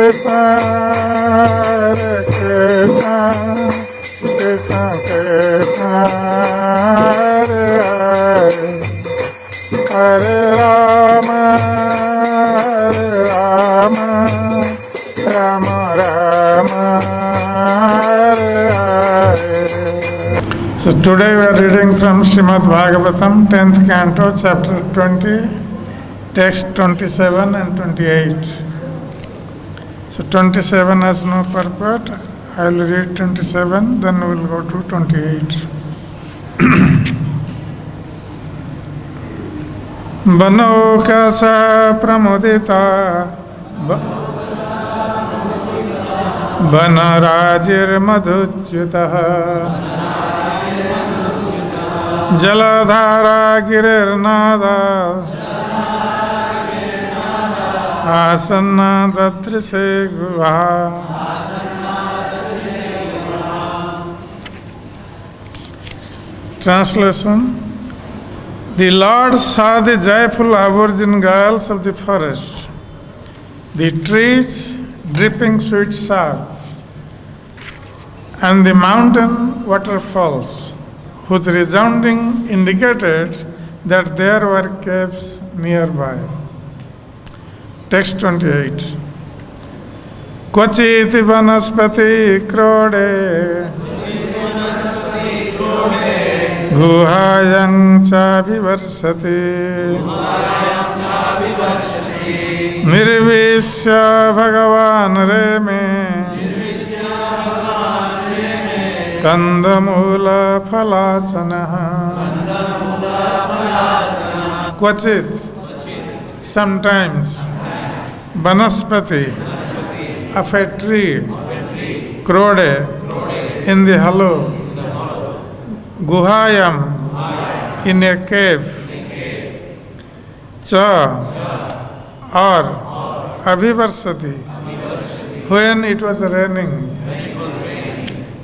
Krishna, Hare Krishna, Krishna Krishna, Hare Hare, Hare Rama, Hare Rama, Rama Rama, Hare Hare. So today we are reading from Srimad Bhagavatam, 10th canto, chapter 20, text 27 and 28. So 27 has no purport. I will read 27, then we will go to 28. Banokasa pramudita Banarajir madhuchyutah Jaladhara girirnada Asanna dadrise guha. Translation. The Lord saw the joyful virgin girls of the forest, the trees dripping sweet sap, and the mountain waterfalls, whose resounding indicated that there were caves nearby. Text 28. Kvachiti vanaspati krode guhayang cha vivarsati nirvishya bhagavan reme kandamula phalasanaha. Kvachit, sometimes, vanaspati, of a tree, krode, in the hollow, guhayam, in a cave, cha, or abhivarsati, when it was raining,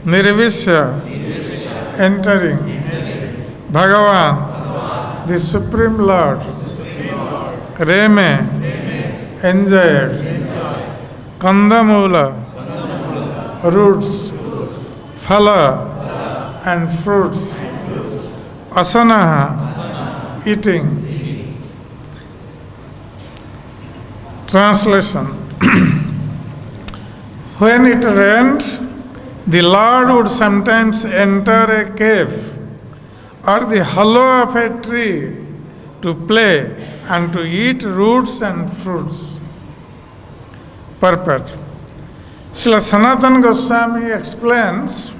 nirvishya, entering, Bhagavan, the Supreme Lord, reme, enjoyed, kandamula, roots, phala, and fruits, asanaha, eating. Translation. When it rained, the Lord would sometimes enter a cave or the hollow of a tree to play and to eat roots and fruits. Purport. Srila Sanatana Goswami explains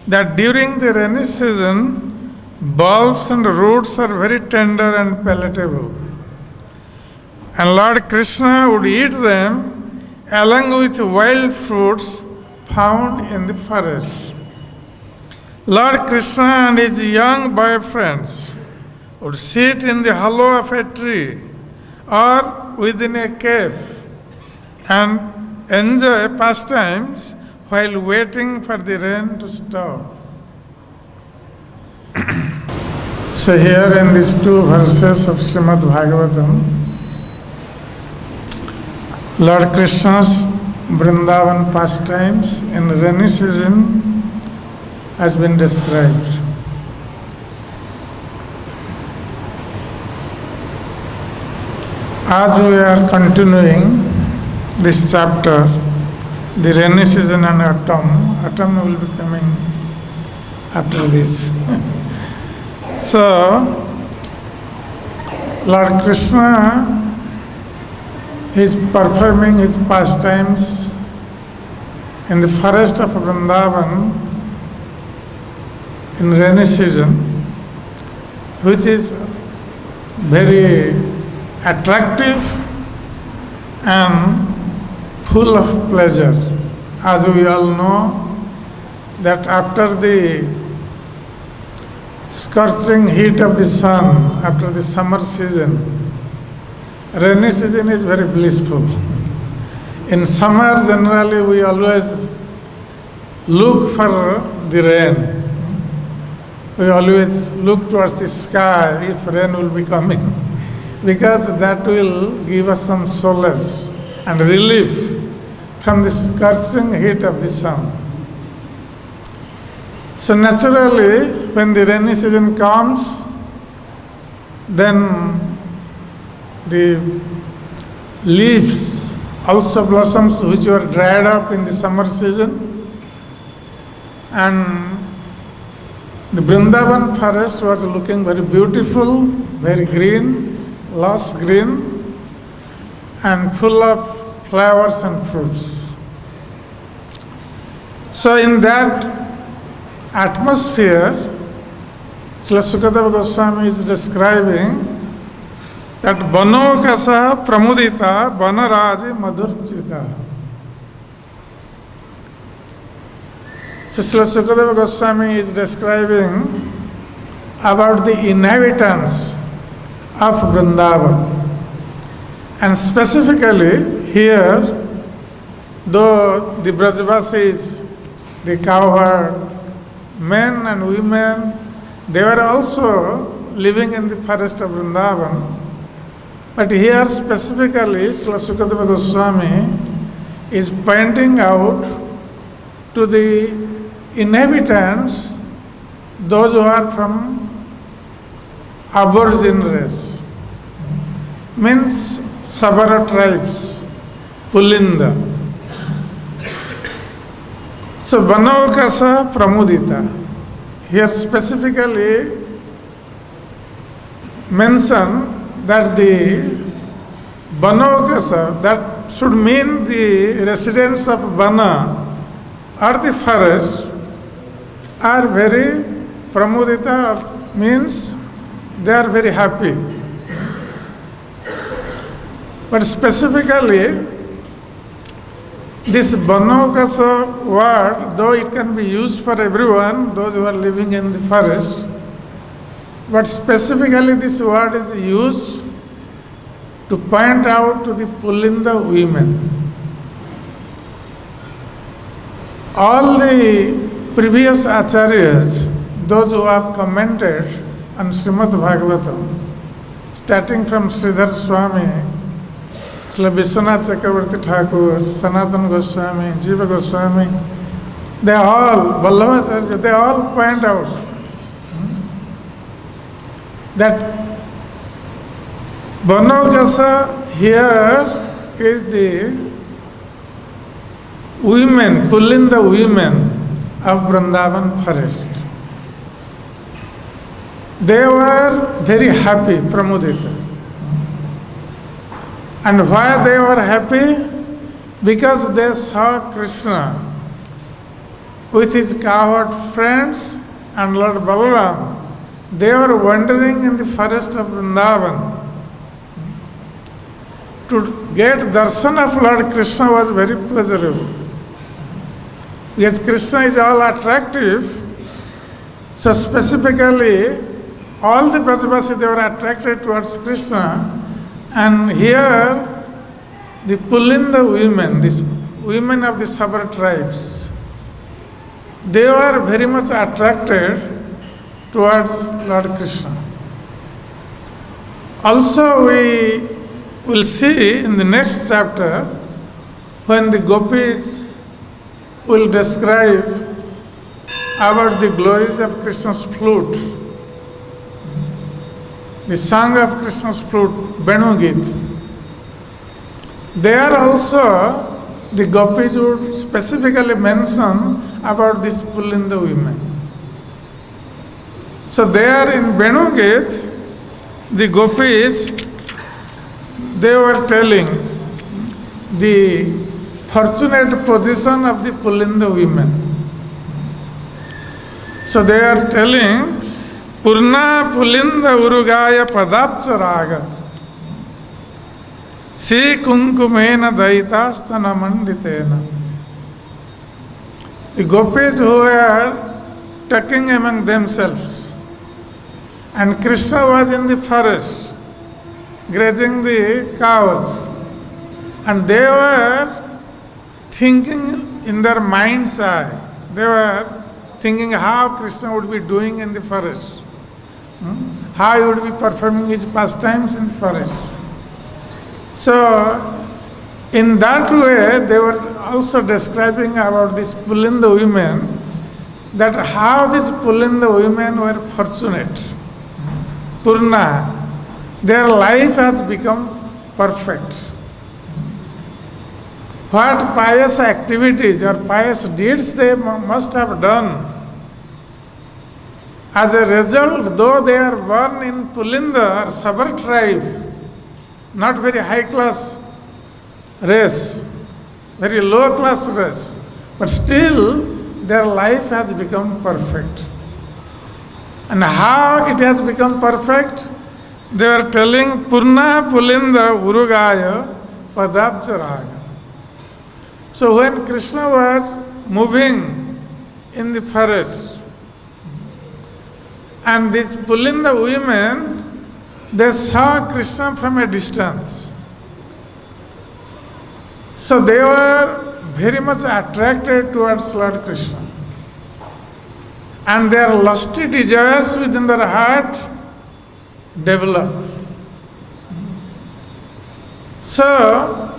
that during the rainy season, bulbs and roots are very tender and palatable. And Lord Krishna would eat them along with wild fruits found in the forest. Lord Krishna and his young boyfriends would sit in the hollow of a tree or within a cave and enjoy pastimes while waiting for the rain to stop. So here in these two verses of Srimad Bhagavatam, Lord Krishna's Vrindavan pastimes in rainy season has been described. As we are continuing this chapter, the rainy season and autumn will be coming after this. So, Lord Krishna is performing his pastimes in the forest of Vrindavan in rainy season, which is very attractive and full of pleasure. As we all know, that after the scorching heat of the sun, after the summer season, rainy season is very blissful. In summer, generally, we always look for the rain. We always look towards the sky if rain will be coming, because that will give us some solace and relief from the scorching heat of the sun. So naturally, when the rainy season comes, then the leaves also blossoms which were dried up in the summer season, and the Vrindavan forest was looking very beautiful, very green, lush green, and full of flowers and fruits. So in that atmosphere, Srila Sukadeva Goswami is describing that Banokasa Pramudita Banaraji Madhurchita. So Srila Sukadeva Goswami is describing about the inhabitants of Vrindavan. And specifically here, though the Brajavasis, the cowherd, men and women, they were also living in the forest of Vrindavan. But here specifically, Srila Sukadeva Goswami is pointing out to the inhabitants, those who are from Aborigine race, means Sabara tribes, Pulinda. So Banavakasa Pramudita. Here specifically mention that the Banavakasa, that should mean the residents of Bana or the forest, are very Pramudita, means they are very happy. But specifically, this Banavakasa word, though it can be used for everyone, those who are living in the forest, but specifically this word is used to point out to the Pulinda women. All the previous acharyas, those who have commented on Srimad Bhagavatam, starting from Sridhar Swami, Srila Vishwanath Chakravarti Thakur, Sanatana Goswami, Jiva Goswami, they all, Vallabhacharya, they all point out that Banavakasa here is the women, Pulinda women of Vrindavan forest. They were very happy, Pramudita. And why they were happy? Because they saw Krishna with his cowherd friends and Lord Balaram. They were wandering in the forest of Vrindavan. To get darshan of Lord Krishna was very pleasurable. Because Krishna is all attractive, so specifically all the Brajavasis, they were attracted towards Krishna. And here, the Pulinda women, these women of the Sabara tribes, they were very much attracted towards Lord Krishna. Also, we will see in the next chapter when the gopis will describe about the glories of Krishna's flute, the song of Krishna's flute, Venu Git. There also the gopis would specifically mention about these Pulinda women. So there in Venu Git, the gopis, they were telling the fortunate position of the Pulinda women. So they are telling, Purna Pulinda Urugaya Padapcha Raga Si Kunkumena Daitastana Manditena. The gopis who were talking among themselves, and Krishna was in the forest grazing the cows, and they were thinking in their mind's eye, they were thinking how Krishna would be doing in the forest, how he would be performing his pastimes in the forest. So in that way they were also describing about these Pulinda women, that how these Pulinda women were fortunate. Purna, their life has become perfect. What pious activities or pious deeds they must have done. As a result, though they are born in Pulinda or Sabar tribe, not very high class race, very low class race, but still their life has become perfect. And how it has become perfect? They are telling Purna Pulinda Urugaya Padabjaraga. So when Krishna was moving in the forest, and these Pulinda women, they saw Krishna from a distance. So they were very much attracted towards Lord Krishna. And their lusty desires within their heart developed. So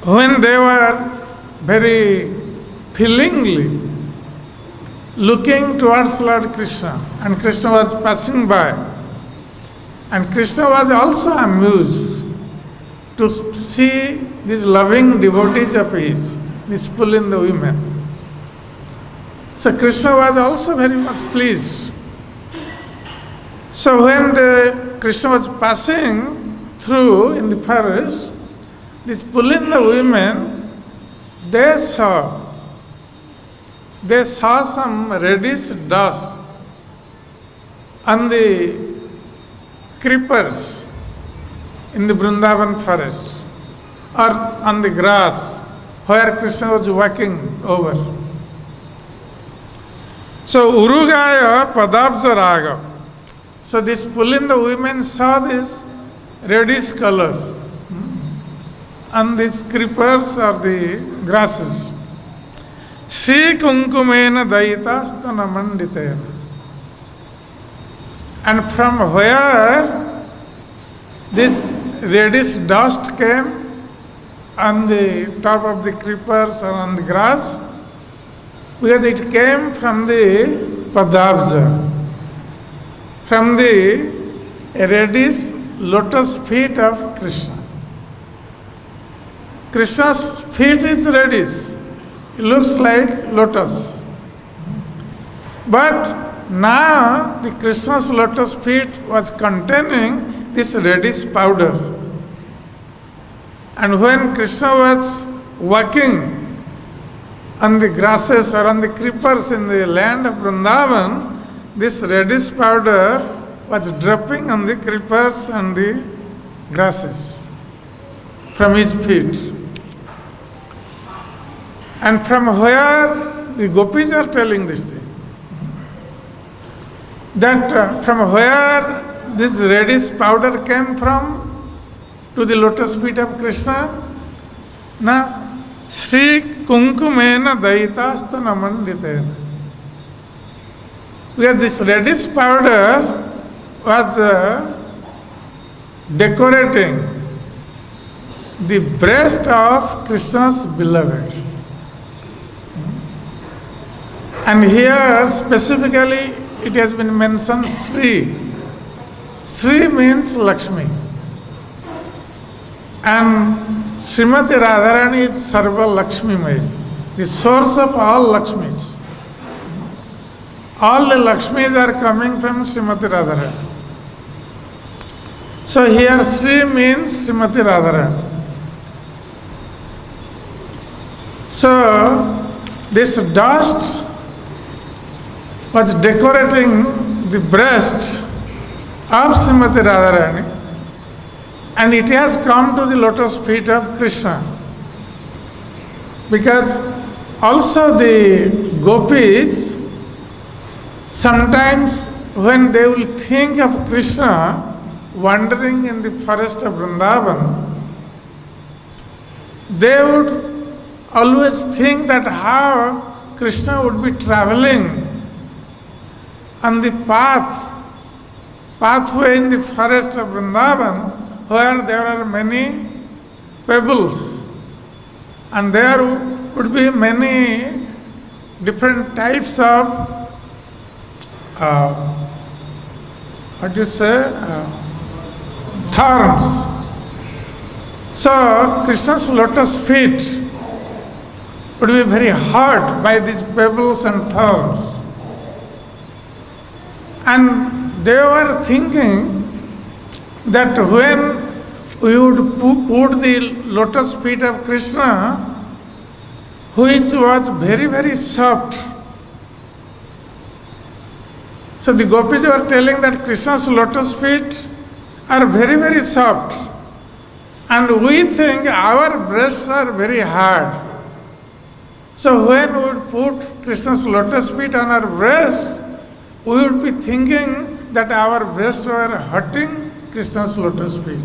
when they were very feelingly looking towards Lord Krishna, and Krishna was passing by, and Krishna was also amused to see these loving devotees of his, these Pulinda women. So Krishna was also very much pleased. So when Krishna was passing through in the forest, these Pulinda women, they saw some reddish dust on the creepers in the Vrindavan forest, or on the grass where Krishna was walking over. So Urugaya Padabja Raga. So these Pulinda women saw this reddish color on these creepers or the grasses. Sri Kunkumena Daitasthana Manditena. And from where this reddish dust came on the top of the creepers or on the grass, because it came from the Padabja, from the reddish lotus feet of Krishna. Krishna's feet is reddish. It looks like lotus. But now the Krishna's lotus feet was containing this reddish powder. And when Krishna was walking on the grasses or on the creepers in the land of Vrindavan, this reddish powder was dripping on the creepers and the grasses from his feet. And from where the gopis are telling this thing, that from where this reddish powder came from to the lotus feet of Krishna, na Sri Kunkumena Daitasthana Manditena. Because this reddish powder was decorating the breast of Krishna's beloved. And here specifically it has been mentioned Sri. Sri means Lakshmi. And Srimati Radharani is Sarva Lakshmi Mai, the source of all Lakshmis. All the Lakshmis are coming from Srimati Radharani. So here Sri means Srimati Radharani. So this dust was decorating the breast of Srimati Radharani, and it has come to the lotus feet of Krishna. Because also the gopis, sometimes when they will think of Krishna wandering in the forest of Vrindavan, they would always think that how Krishna would be traveling on the pathway in the forest of Vrindavan, where there are many pebbles, and there would be many different types of thorns. So Krishna's lotus feet would be very hurt by these pebbles and thorns. And they were thinking that when we would put the lotus feet of Krishna, which was very, very soft. So the gopis were telling that Krishna's lotus feet are very, very soft. And we think our breasts are very hard. So when we would put Krishna's lotus feet on our breasts, we would be thinking that our breasts were hurting Krishna's lotus feet.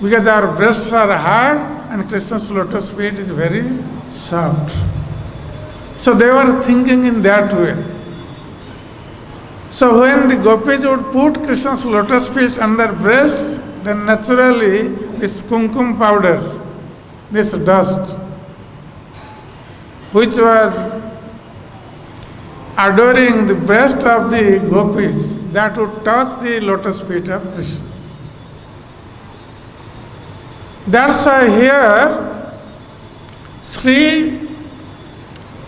Because our breasts are hard and Krishna's lotus feet is very soft. So they were thinking in that way. So when the gopis would put Krishna's lotus feet on their breasts, then naturally this kumkum powder, this dust, which was adoring the breast of the gopis, that would touch the lotus feet of Krishna. That's why here Sri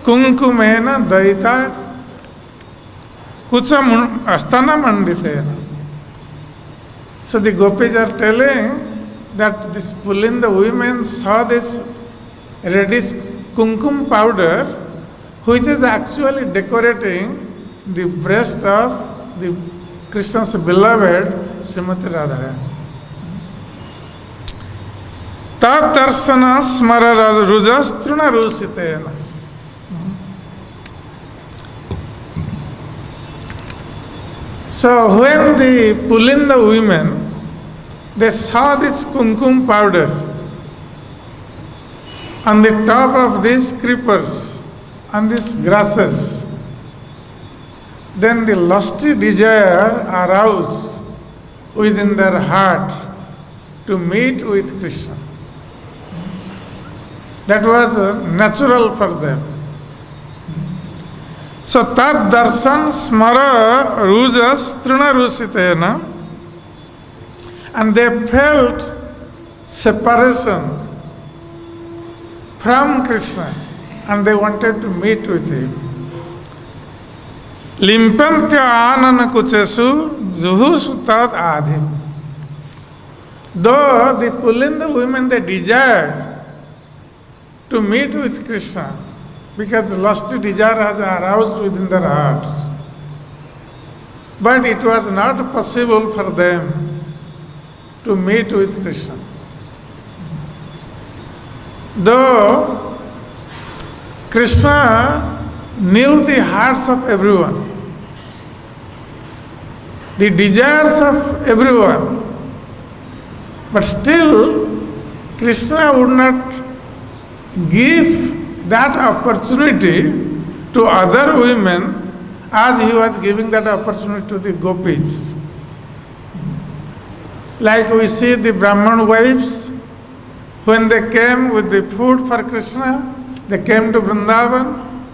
Kunkumena Daita Kucha Astana Manditena. So the gopis are telling that this Pulinda women saw this reddish kumkum powder, which is actually decorating the breast of the Krishna's beloved Srimati Radharani. Tat darsana smara rujas truna rusitena. So when the Pulinda women, they saw this kumkum powder on the top of these creepers, on these grasses, then the lusty desire aroused within their heart to meet with Krishna. That was natural for them. So tat darshan smara rujas trunarusitena, and they felt separation from Krishna and they wanted to meet with him. Limpantya anana kuchesu juhusu tad adhin. Though the Pulinda women, they desired to meet with Krishna because the lusty desire has aroused within their hearts. But it was not possible for them to meet with Krishna. Though Krishna knew the hearts of everyone, the desires of everyone, but still Krishna would not give that opportunity to other women as he was giving that opportunity to the gopis. Like we see the Brahman wives, when they came with the food for Krishna, they came to Vrindavan,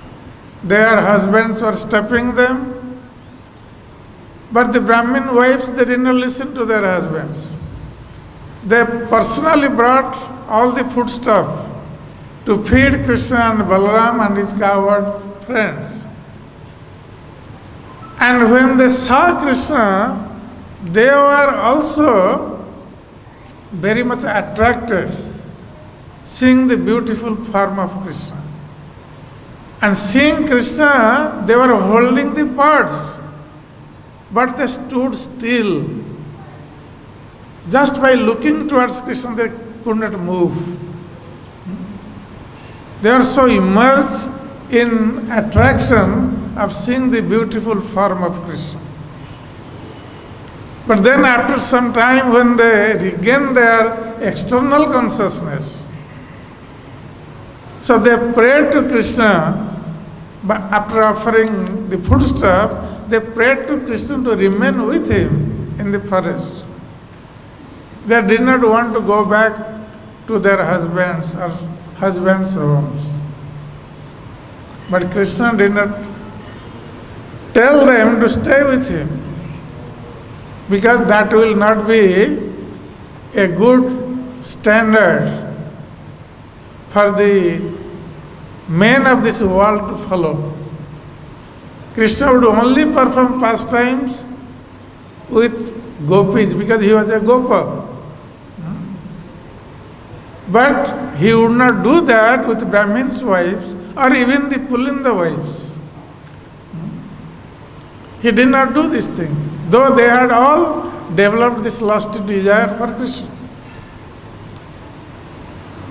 their husbands were stopping them, but the Brahmin wives, they did not listen to their husbands. They personally brought all the foodstuff to feed Krishna and Balaram and his cowherd friends. And when they saw Krishna, they were also very much attracted, seeing the beautiful form of Krishna. And seeing Krishna, they were holding the pots, but they stood still. Just by looking towards Krishna, they could not move. They are so immersed in attraction of seeing the beautiful form of Krishna. But then after some time, when they regain their external consciousness, so they prayed to Krishna, but after offering the foodstuff, they prayed to Krishna to remain with him in the forest. They did not want to go back to their husbands or husbands' homes. But Krishna did not tell them to stay with him, because that will not be a good standard for the men of this world to follow. Krishna would only perform pastimes with gopis because he was a gopa. But he would not do that with Brahmins' wives or even the Pulinda wives. He did not do this thing, though they had all developed this lusty desire for Krishna.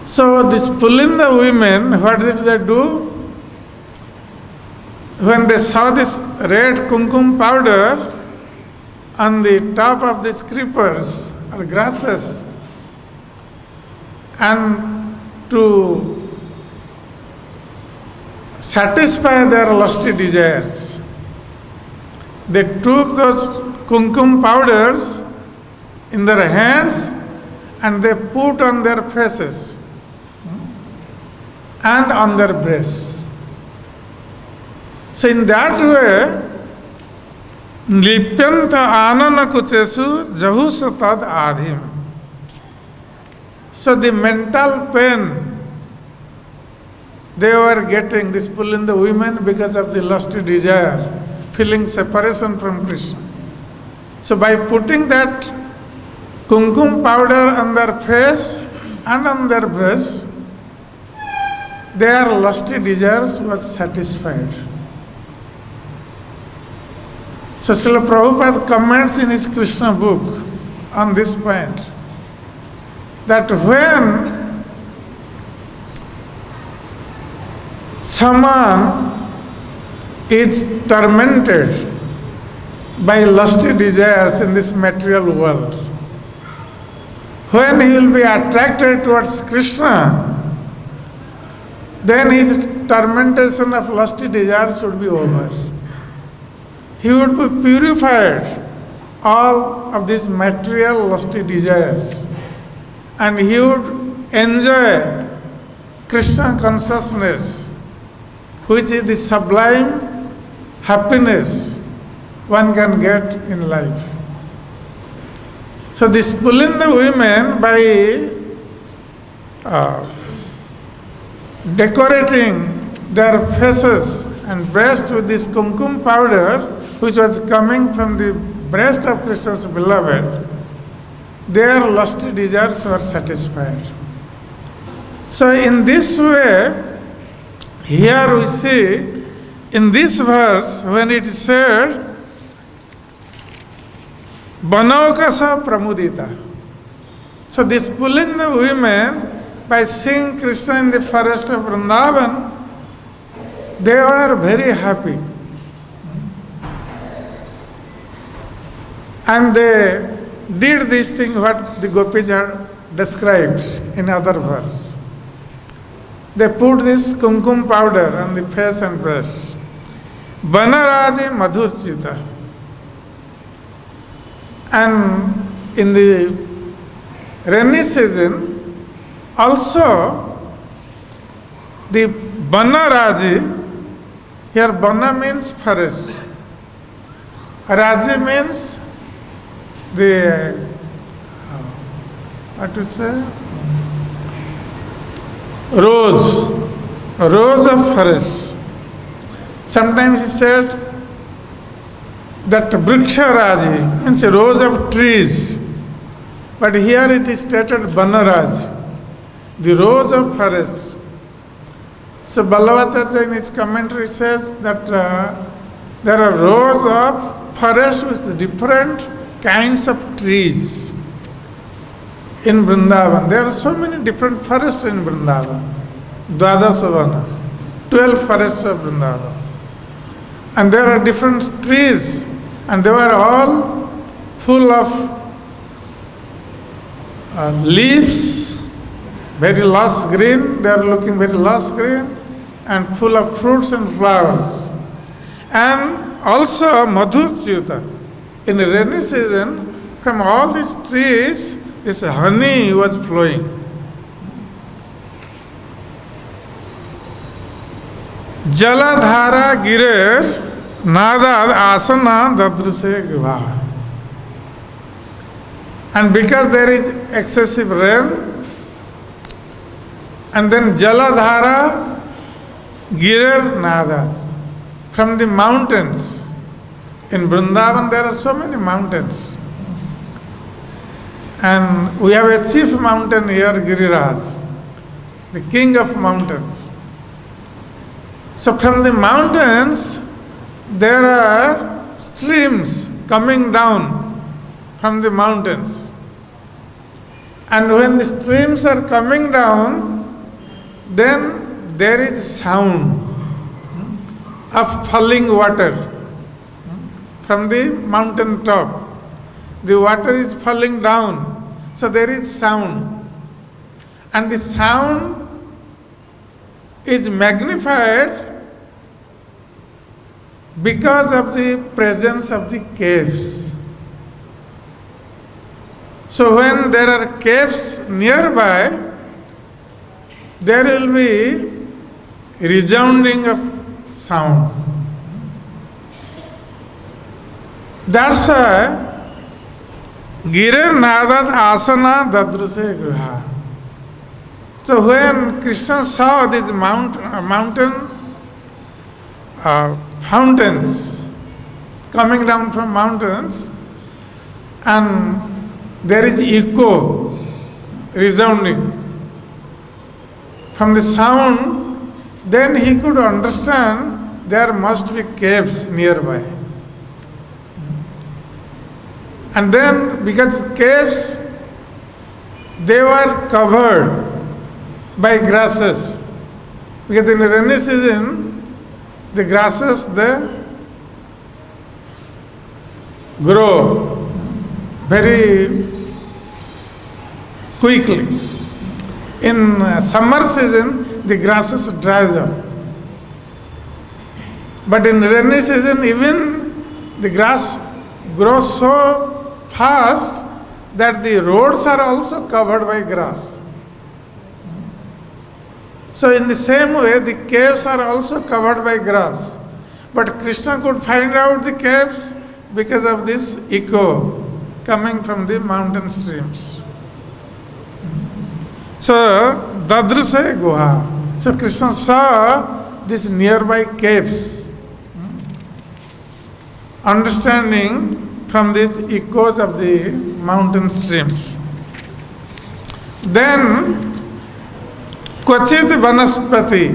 So these Pulinda women, what did they do? When they saw this red kumkum powder on the top of these creepers or grasses, and to satisfy their lusty desires, they took those kumkum powders in their hands and they put on their faces and on their breasts. So in that way, Lipyanta anana kuchesu jahus tad adhim. So the mental pain they were getting, this Pulinda women, because of the lusty desire, feeling separation from Krishna. So by putting that kumkum powder on their face and on their breast, their lusty desires were satisfied. So Srila Prabhupada comments in his Krishna book on this point, that when someone is tormented by lusty desires in this material world, when he will be attracted towards Krishna, then his tormentation of lusty desires would be over. He would be purified all of these material lusty desires, and he would enjoy Krishna consciousness, which is the sublime happiness one can get in life. So these Pulinda women, by decorating their faces and breast with this kumkum powder, which was coming from the breast of Krishna's beloved, their lusty desires were satisfied. So in this way, here we see in this verse when it is said, Banaukasa Pramudita. So these Pulinda women, by seeing Krishna in the forest of Vrindavan, they were very happy. And they did this thing what the gopis are described in other verse. They put this kumkum powder on the face and breast. Banaraje madhurchita. And in the rainy season, also the Banaraji, here Bana means forest. Raji means the, what to say? Rose of forest. Sometimes he said that Vriksha Raji means a rose of trees. But here it is stated Banaraj, the rose of forests. So Ballavacharya in his commentary says that there are rows of forests with different kinds of trees in Vrindavan. There are so many different forests in Vrindavan. Dwadasavana, 12 forests of Vrindavan. And there are different trees, and they were all full of leaves, very lush green. They are looking very lush green and full of fruits and flowers. And also Madhurchyuta. In the rainy season, from all these trees, this honey was flowing. Jaladhara girer nadad asana dadruse guha. And because there is excessive rain, and then Jaladhara girer nadad from the mountains. In Vrindavan there are so many mountains. And we have a chief mountain here, Giriraj, the king of mountains. So from the mountains, there are streams coming down from the mountains. And when the streams are coming down, then there is sound of falling water from the mountain top. The water is falling down, so there is sound. And the sound is magnified because of the presence of the caves. So when there are caves nearby, there will be resounding of sound. That's why Gire Nadat Asana Dadruse Gruha. So when Krishna saw these mountain fountains coming down from mountains, and there is echo resounding from the sound, then he could understand there must be caves nearby. And then because caves, they were covered by grasses, because in the rainy season the grasses they grow very quickly. In summer season the grasses dries up, but in rainy season even the grass grows so fast that the roads are also covered by grass. So in the same way, the caves are also covered by grass. But Krishna could find out the caves because of this echo coming from the mountain streams. So, Dadruse Guha. So Krishna saw these nearby caves, understanding from these echoes of the mountain streams. Then, Kvachit Vanaspati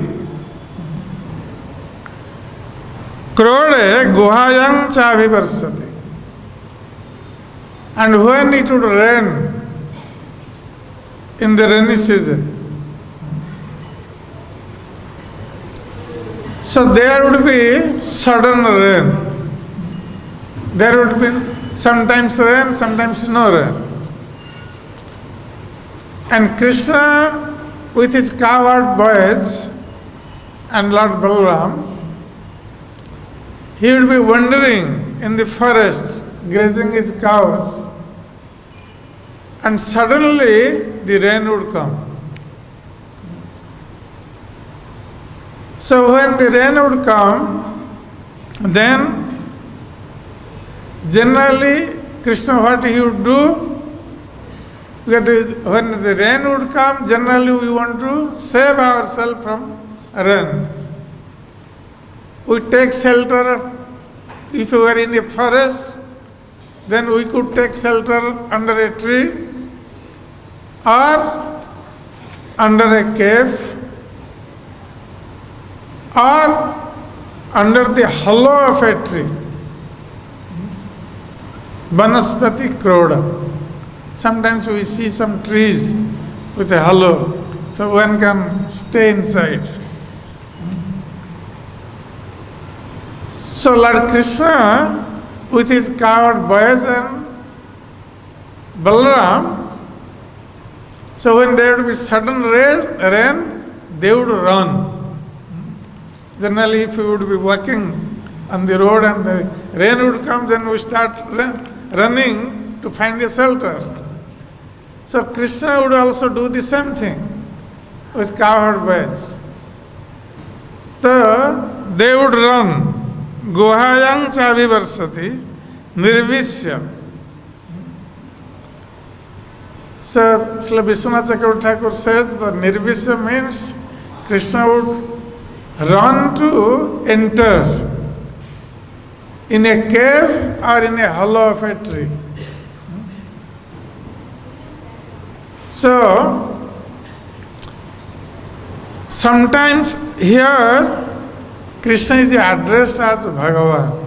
Krode Guhayang Chavivarsati. And when it would rain in the rainy season, so there would be sudden rain. There would be sometimes rain, sometimes no rain. And Krishna, with his cowherd boys and Lord Balaram, he would be wandering in the forest, grazing his cows, and suddenly the rain would come. So when the rain would come, then generally Krishna, what he would do, because when the rain would come, generally we want to save ourselves from rain. We take shelter. If we were in a forest, then we could take shelter under a tree or under a cave or under the hollow of a tree. Vanaspati Kroda. Sometimes we see some trees with a hollow, so one can stay inside. So Lord Krishna, with his cowherd boys and Balaram, so when there would be sudden rain, they would run. Generally, if we would be walking on the road and the rain would come, then we start running to find a shelter. So Krishna would also do the same thing with cowherd boys. they would run. Guhayang chavivarsati nirvisya. So, Srila Vishwanath Chakravarti Thakur says the nirvisya means Krishna would run to enter in a cave or in a hollow of a tree. So, sometimes here Krishna is addressed as Bhagavan.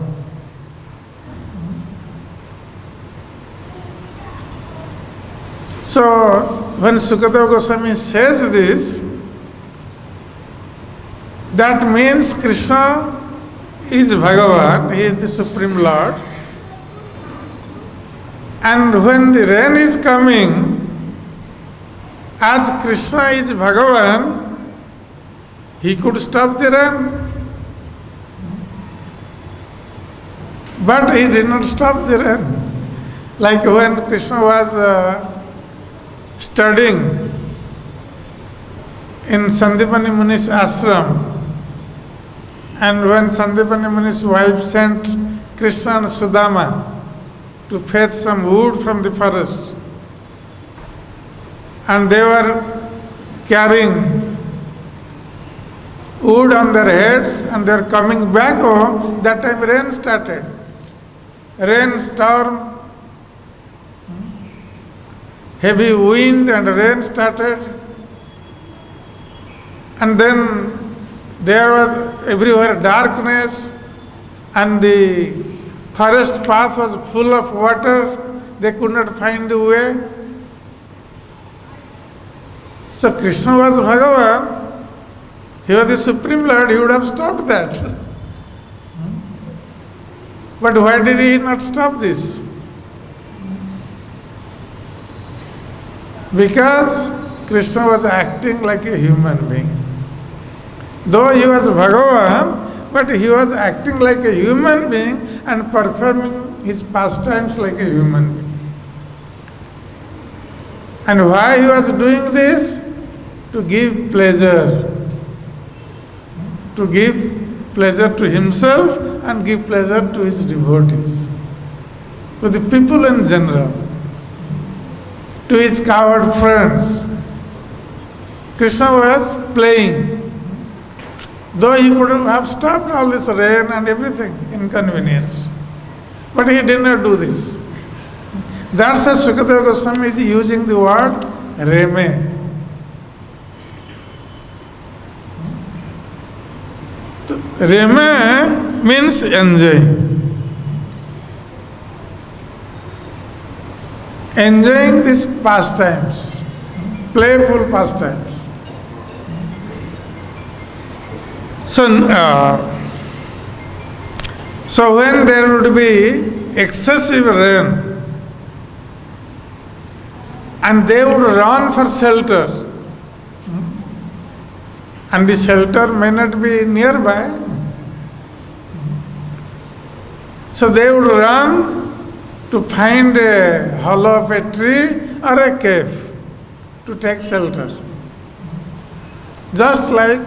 So, when Sukadeva Goswami says this, that means Krishna is Bhagavan, he is the Supreme Lord. And when the rain is coming, as Krishna is Bhagavan, he could stop the rain. But he did not stop the rain. Like when Krishna was studying in Sandipani Muni's ashram, and when Sandipani Muni's wife sent Krishna and Sudama to fetch some wood from the forest, and they were carrying wood on their heads and they are coming back home, that time rain started. Rain, storm, heavy wind and rain started. And then there was everywhere darkness and the forest path was full of water. They could not find the way. So Krishna was Bhagavan. He was the Supreme Lord. He would have stopped that. But why did he not stop this? Because Krishna was acting like a human being. Though he was Bhagavan, but he was acting like a human being and performing his pastimes like a human being. And why he was doing this? To give pleasure. To give pleasure to himself and give pleasure to his devotees. To the people in general. To his coward friends. Krishna was playing. Though he could have stopped all this rain and everything, inconvenience. But he did not do this. That's why Sukadeva Goswami is using the word reme. Reme means enjoying. Enjoying these pastimes, playful pastimes. So when there would be excessive rain and they would run for shelter, and the shelter may not be nearby, so they would run to find a hollow of a tree or a cave to take shelter. Just like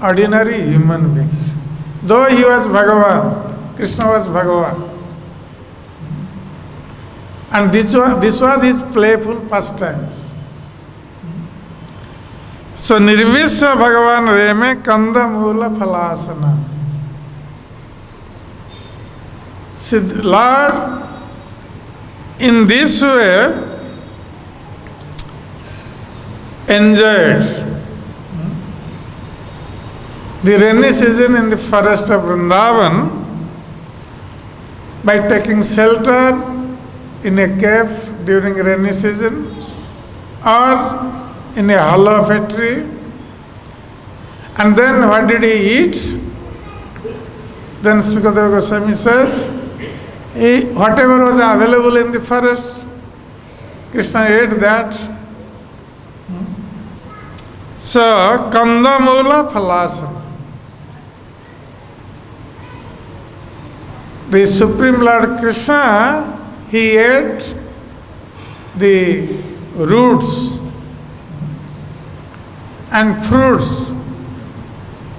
ordinary human beings. Though he was Bhagavan, Krishna was Bhagavan. And this was his playful pastimes. So Nirvisya Bhagavan Reme Kanda Mula Phalasana. See, Lord, in this way, enjoyed the rainy season in the forest of Vrindavan by taking shelter in a cave during rainy season or in a hollow of a tree. And then what did he eat? Then Sukadeva Goswami says, whatever was available in the forest, Krishna ate that. So, Kandamula Phalasana. The Supreme Lord Krishna, he ate the roots and fruits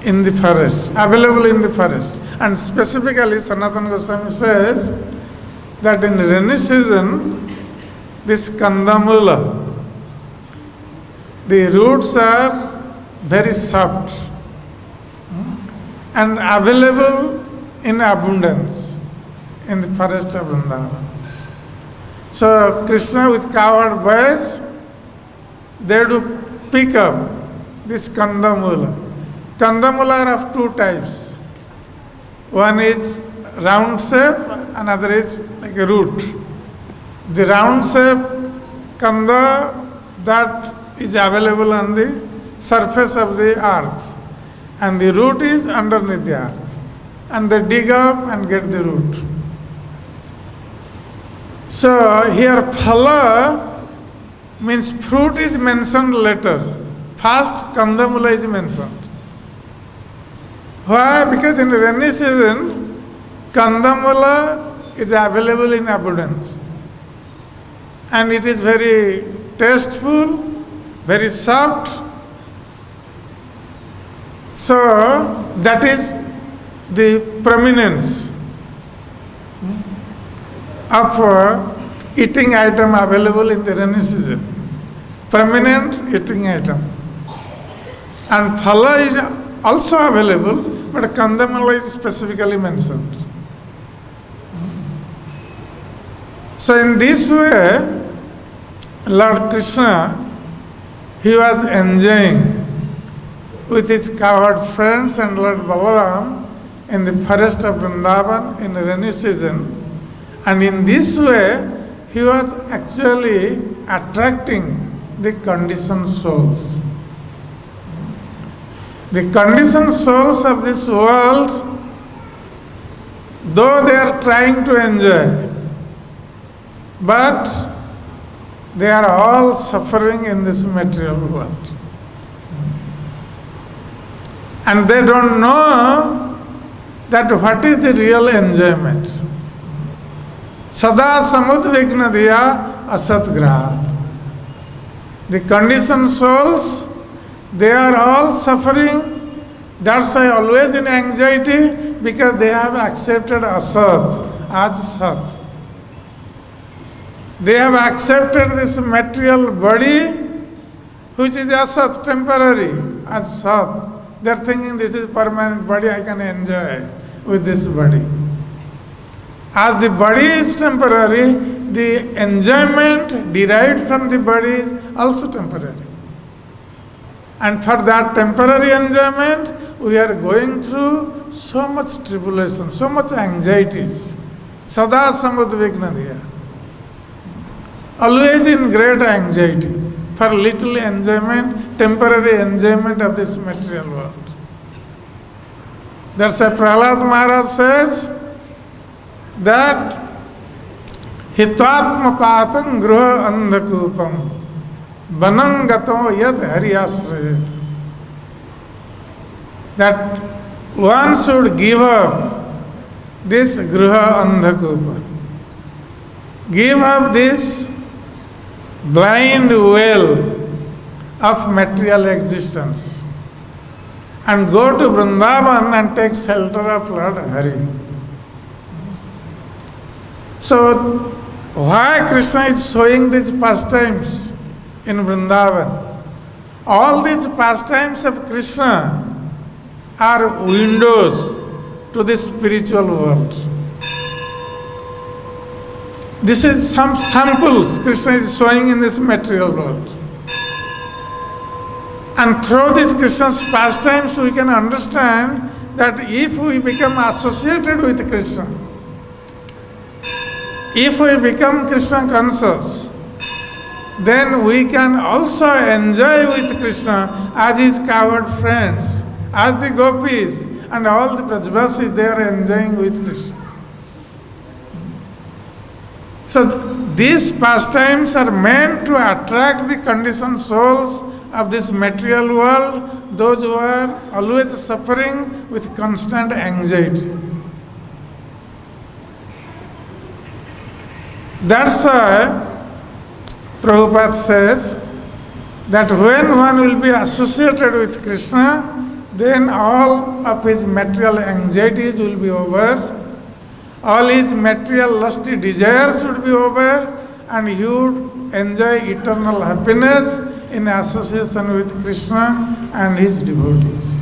in the forest, available in the forest. And specifically, Sanatana Goswami says that in rainy season, this kandamula, the roots are very soft and available in abundance in the forest of Vrindavan. So Krishna with cowherd boys, they do pick up this kandamula. Kandamula are of two types. One is round shape, another is like a root. The round shape kanda, that is available on the surface of the earth, and the root is underneath the earth. And they dig up and get the root. So here phala means fruit is mentioned later. First kandamula is mentioned. Why? Because in rainy season, kandamula is available in abundance. And it is very tasteful, very soft. So that is the prominence of eating item available in the rainy season. Prominent eating item. And phala is also available, but kandamala is specifically mentioned. So in this way, Lord Krishna, he was enjoying with his cowherd friends and Lord Balaram in the forest of Vrindavan in the rainy season. And in this way, he was actually attracting the conditioned souls. The conditioned souls of this world, though they are trying to enjoy, but they are all suffering in this material world. And they don't know that what is the real enjoyment. Sada samudvigna diya asatgrahat. The conditioned souls, they are all suffering. That's why always in anxiety, because they have accepted asat as sat. They have accepted this material body, which is asat, temporary, as sat. They are thinking this is permanent body, I can enjoy with this body. As the body is temporary, the enjoyment derived from the body is also temporary. And for that temporary enjoyment, we are going through so much tribulation, so much anxieties. Sada samudvigna diya. Always in great anxiety for little enjoyment, temporary enjoyment of this material world. That's why Prahlad Maharaj says that hitatma patam gruha andhakupam banangato yad haryasrayat. That one should give up this gruha andhakupa. Give up this blind well of material existence and go to Vrindavan and take shelter of Lord Hari. So, why Krishna is showing these pastimes in Vrindavan? All these pastimes of Krishna are windows to the spiritual world. This is some samples Krishna is showing in this material world. And through these Krishna's pastimes, we can understand that if we become associated with Krishna, if we become Krishna conscious, then we can also enjoy with Krishna as his cowherd friends, as the gopis and all the Brajvasis, they are enjoying with Krishna. So these pastimes are meant to attract the conditioned souls of this material world, those who are always suffering with constant anxiety. That's why Prabhupada says that when one will be associated with Krishna, then all of his material anxieties will be over, all his material lusty desires would be over, and he would enjoy eternal happiness in association with Krishna and his devotees.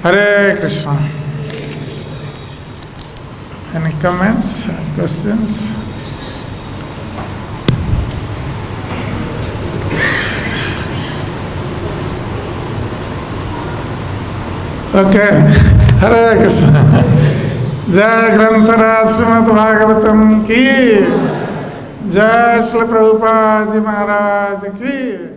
Hare Krishna. Any comments or questions? Okay. Hare Krishna. Jai Grantara Srimad Bhagavatam ki. Jai Srila Prabhupada Ji Maharaj ki.